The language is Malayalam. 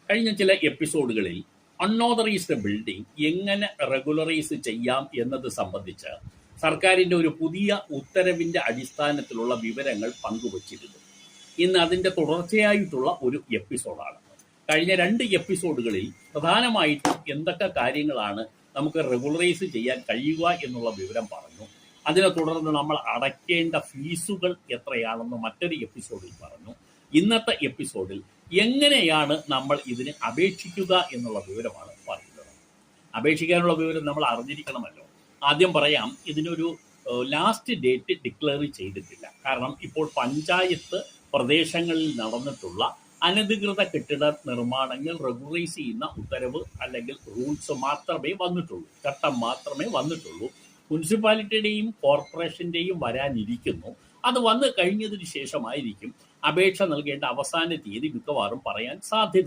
കഴിഞ്ഞ ചില എപ്പിസോഡുകളിൽ അൺഓതറൈസ്ഡ് ബിൽഡിംഗ് എങ്ങനെ റെഗുലറൈസ് ചെയ്യാം എന്നത് സംബന്ധിച്ച് സർക്കാരിൻ്റെ ഒരു പുതിയ ഉത്തരവിൻ്റെ അടിസ്ഥാനത്തിലുള്ള വിവരങ്ങൾ പങ്കുവച്ചിരുന്നു. ഇന്ന് അതിൻ്റെ തുടർച്ചയായിട്ടുള്ള ഒരു എപ്പിസോഡാണ്. കഴിഞ്ഞ 2 എപ്പിസോഡുകളിൽ പ്രധാനമായിട്ടും എന്തൊക്കെ കാര്യങ്ങളാണ് നമുക്ക് റെഗുലറൈസ് ചെയ്യാൻ കഴിയുക എന്നുള്ള വിവരം പറഞ്ഞു. അതിനെ തുടർന്ന് നമ്മൾ അടയ്ക്കേണ്ട ഫീസുകൾ എത്രയാണെന്ന് മറ്റൊരു എപ്പിസോഡിൽ പറഞ്ഞു. ഇന്നത്തെ എപ്പിസോഡിൽ എങ്ങനെയാണ് നമ്മൾ ഇതിന് അപേക്ഷിക്കുക എന്നുള്ള വിവരമാണ് പറയുന്നത്. അപേക്ഷിക്കാനുള്ള വിവരം നമ്മൾ അറിഞ്ഞിരിക്കണമല്ലോ. ആദ്യം പറയാം, ഇതിനൊരു ലാസ്റ്റ് ഡേറ്റ് ഡിക്ലെയർ ചെയ്തിട്ടില്ല. കാരണം ഇപ്പോൾ പഞ്ചായത്ത് പ്രദേശങ്ങളിൽ നടന്നിട്ടുള്ള അനധികൃത കെട്ടിട നിർമ്മാണങ്ങൾ റെഗുലറൈസ് ചെയ്യുന്ന ഉത്തരവ് അല്ലെങ്കിൽ റൂൾസ് മാത്രമേ വന്നിട്ടുള്ളൂ, ചട്ടം മാത്രമേ വന്നിട്ടുള്ളൂ. മുനിസിപ്പാലിറ്റിയുടെയും കോർപ്പറേഷൻ്റെയും വരാനിരിക്കുന്നു. അത് വന്നു കഴിഞ്ഞതിന് ശേഷമായിരിക്കും അപേക്ഷ നൽകേണ്ട അവസാന തീയതി മിക്കവാറും പറയാൻ സാധ്യത.